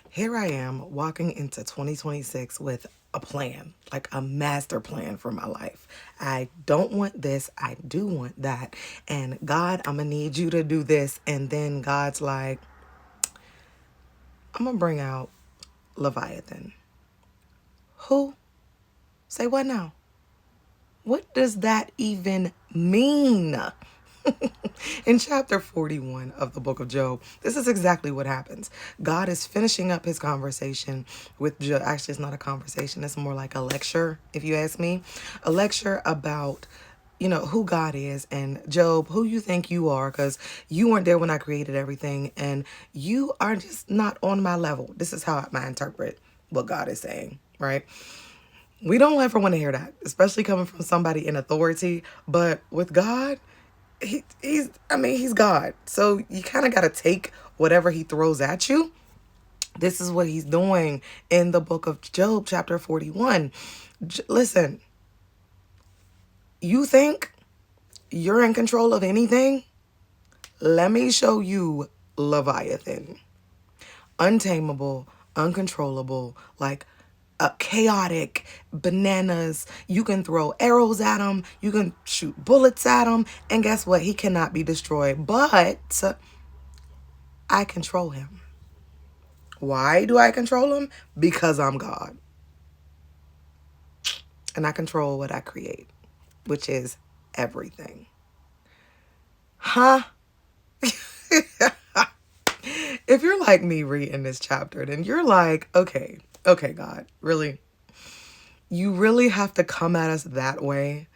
Here I am walking into 2026 with a plan, like a master plan for my life. I don't want this, I do want that. And God, I'm gonna need you to do this. And then God's like, I'm gonna bring out Leviathan. Who? Say what now? What does that even mean? In chapter 41 of the book of Job, this is exactly what happens. God is finishing up his conversation with Job. Actually, it's not a conversation, it's more like a lecture, if you ask me. A lecture about who God is and Job, who you think you are, because you weren't there when I created everything and you are just not on my level. This is how I interpret what God is saying, right? We don't ever want to hear that, especially coming from somebody in authority. But with God, he's God. So you kind of got to take whatever he throws at you. This is what he's doing in the book of Job, chapter 41. Listen, you think you're in control of anything? Let me show you Leviathan. Untamable, uncontrollable, like chaotic, bananas. You can throw arrows at him, you can shoot bullets at him, and guess what? He cannot be destroyed. But I control him. Why do I control him? Because I'm God. And I control what I create, which is everything. Huh? If you're like me reading this chapter, then you're like, okay, God, really? You really have to come at us that way?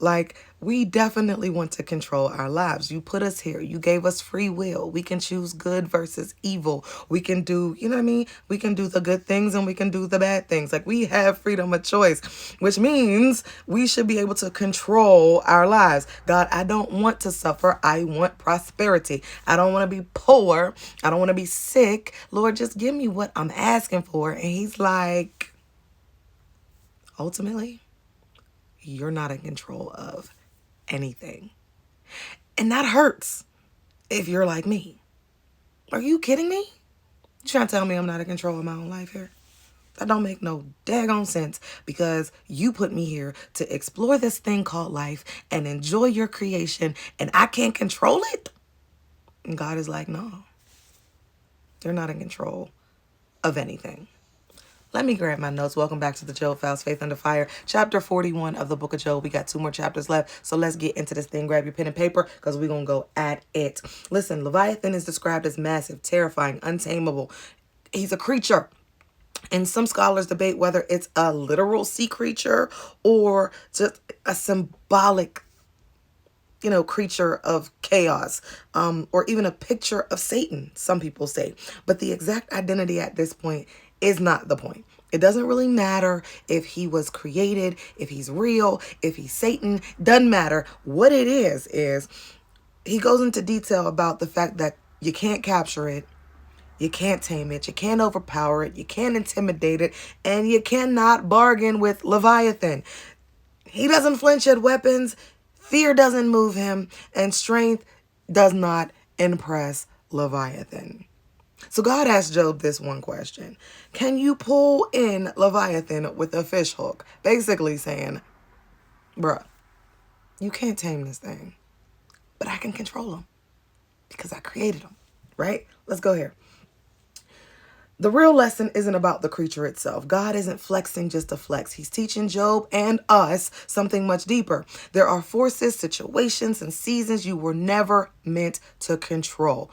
Like, we definitely want to control our lives. You put us here. You gave us free will. We can choose good versus evil. We can do, you know what I mean? We can do the good things and we can do the bad things. Like, we have freedom of choice, which means we should be able to control our lives. God, I don't want to suffer. I want prosperity. I don't want to be poor. I don't want to be sick. Lord, just give me what I'm asking for. And he's like, ultimately, you're not in control of anything. And that hurts if you're like me. Are you kidding me? You trying to tell me I'm not in control of my own life here? That don't make no daggone sense because you put me here to explore this thing called life and enjoy your creation and I can't control it? And God is like, no, you're not in control of anything. Let me grab my notes. Welcome back to the Job Files, Faith Under Fire, chapter 41 of the book of Job. We got 2 more chapters left, so let's get into this thing. Grab your pen and paper because we're going to go at it. Listen, Leviathan is described as massive, terrifying, untamable. He's a creature. And some scholars debate whether it's a literal sea creature or just a symbolic creature of chaos, or even a picture of Satan, some people say. But the exact identity at this point is not the point. It doesn't really matter if he was created, if he's real, if he's Satan. Doesn't matter. What it is he goes into detail about the fact that you can't capture it, you can't tame it, you can't overpower it, you can't intimidate it, and you cannot bargain with Leviathan. He doesn't flinch at weapons. Fear doesn't move him. And strength does not impress Leviathan. So God asked Job this one question. Can you pull in Leviathan with a fish hook? Basically saying, bruh, you can't tame this thing. But I can control him because I created him. Right? Let's go here. The real lesson isn't about the creature itself. God isn't flexing just to flex. He's teaching Job and us something much deeper. There are forces, situations, and seasons you were never meant to control.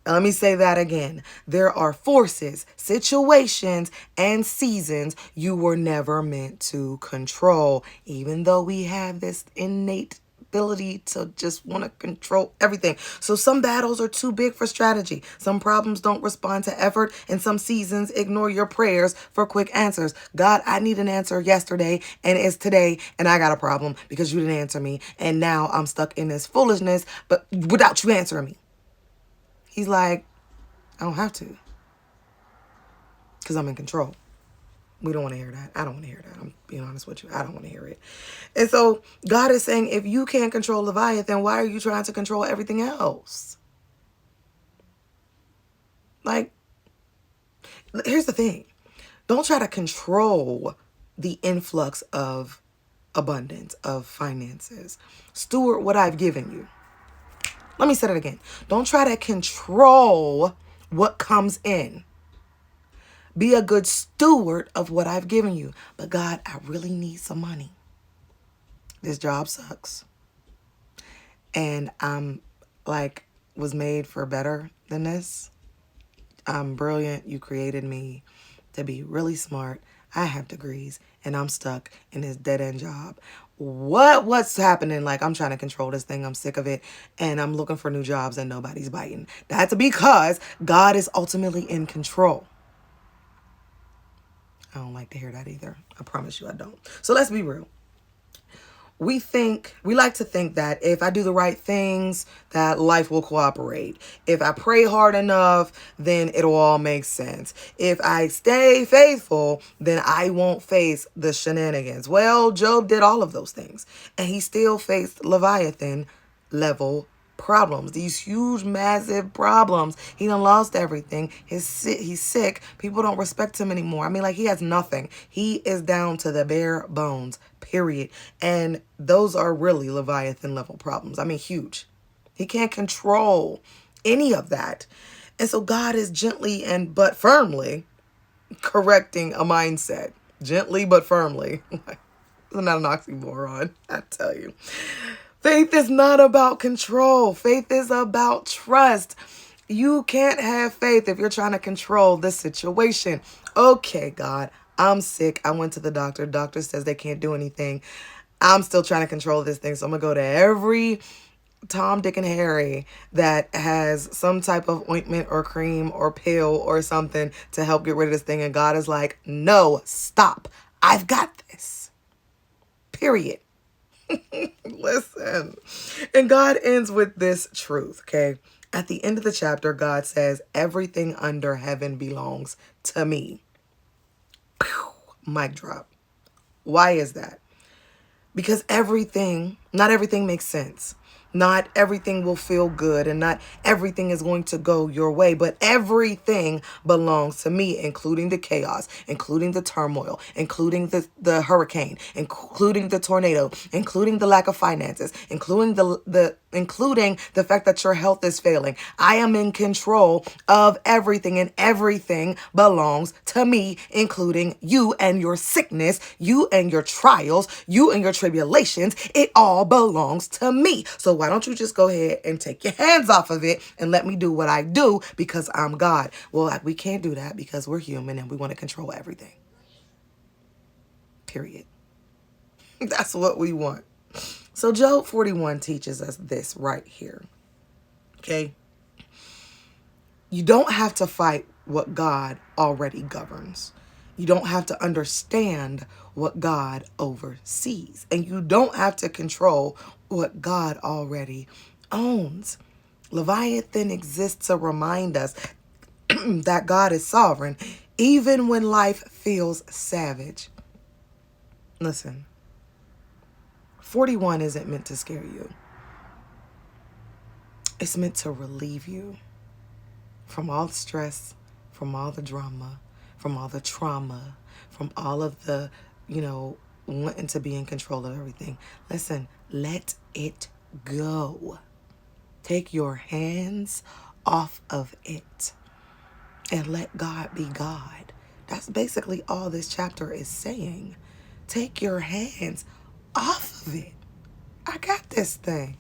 Let me say that again. There are forces, situations, and seasons you were never meant to control. Even though we have this innate ability to just want to control everything. So some battles are too big for strategy. Some problems don't respond to effort, and some seasons ignore your prayers for quick answers. God, I need an answer yesterday, and it's today, and I got a problem because you didn't answer me, and now I'm stuck in this foolishness, but without you answering me. He's like, I don't have to because I'm in control. We don't want to hear that. I don't want to hear that. I'm being honest with you. I don't want to hear it. And so God is saying, if you can't control Leviathan, why are you trying to control everything else? Like, Here's the thing. Don't try to control the influx of abundance, of finances. Steward what I've given you. Let me say that again. Don't try to control what comes in. Be a good steward of what I've given you. But God, I really need some money. This job sucks. And I'm like, was made for better than this. I'm brilliant. You created me to be really smart. I have degrees and I'm stuck in this dead end job. What's happening? Like, I'm trying to control this thing. I'm sick of it. And I'm looking for new jobs and nobody's biting. That's because God is ultimately in control. I don't like to hear that either. I promise you I don't. So let's be real. We like to think that if I do the right things, that life will cooperate. If I pray hard enough, then it'll all make sense. If I stay faithful, then I won't face the shenanigans. Well, Job did all of those things, and he still faced Leviathan level problems, these huge, massive problems. He done lost everything. He's sick. People don't respect him anymore. I mean, like, he has nothing. He is down to the bare bones, period. And those are really Leviathan level problems. I mean, huge. He can't control any of that. And so God is gently and but firmly correcting a mindset. Gently but firmly. Isn't that an oxymoron? I tell you. Faith is not about control. Faith is about trust. You can't have faith if you're trying to control the situation. Okay, God, I'm sick. I went to the doctor. Doctor says they can't do anything. I'm still trying to control this thing. So I'm going to go to every Tom, Dick, and Harry that has some type of ointment or cream or pill or something to help get rid of this thing. And God is like, no, stop. I've got this. Period. Listen. And God ends with this truth, okay? At the end of the chapter, God says, everything under heaven belongs to me. Pew, mic drop. Why is that? Because not everything makes sense. Not everything will feel good, and not everything is going to go your way, but everything belongs to me, including the chaos, including the turmoil, including the hurricane, including the tornado, including the lack of finances, including including the fact that your health is failing. I am in control of everything, and everything belongs to me, including you and your sickness, you and your trials, you and your tribulations. It all belongs to me. So why don't you just go ahead and take your hands off of it and let me do what I do, because I'm God? Well, we can't do that because we're human and we want to control everything. Period. That's what we want. So Job 41 teaches us this right here. Okay? You don't have to fight what God already governs. You don't have to understand what God oversees. And you don't have to control what God already owns. Leviathan exists to remind us that God is sovereign, even when life feels savage. Listen, 41 isn't meant to scare you. It's meant to relieve you from all the stress, from all the drama, from all the trauma, from all of the, wanting to be in control of everything. Listen, let it go. Take your hands off of it and let God be God. That's basically all this chapter is saying. Take your hands off of it. I got this thing.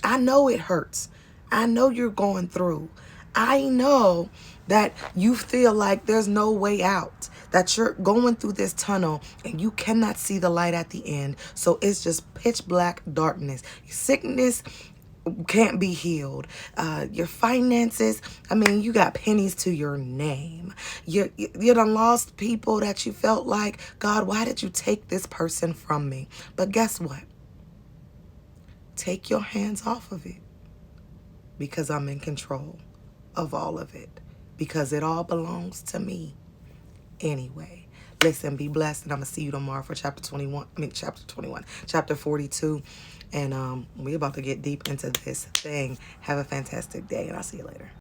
I know it hurts. I know you're going through. I know that you feel like there's no way out, that you're going through this tunnel and you cannot see the light at the end. So it's just pitch black darkness. Sickness can't be healed. Your finances, you got pennies to your name. You done lost people that you felt like, God, why did you take this person from me? But guess what? Take your hands off of it, because I'm in control of all of it, because it all belongs to me anyway. Listen, be blessed, and I'm going to see you tomorrow for chapter 42. And we about to get deep into this thing. Have a fantastic day, and I'll see you later.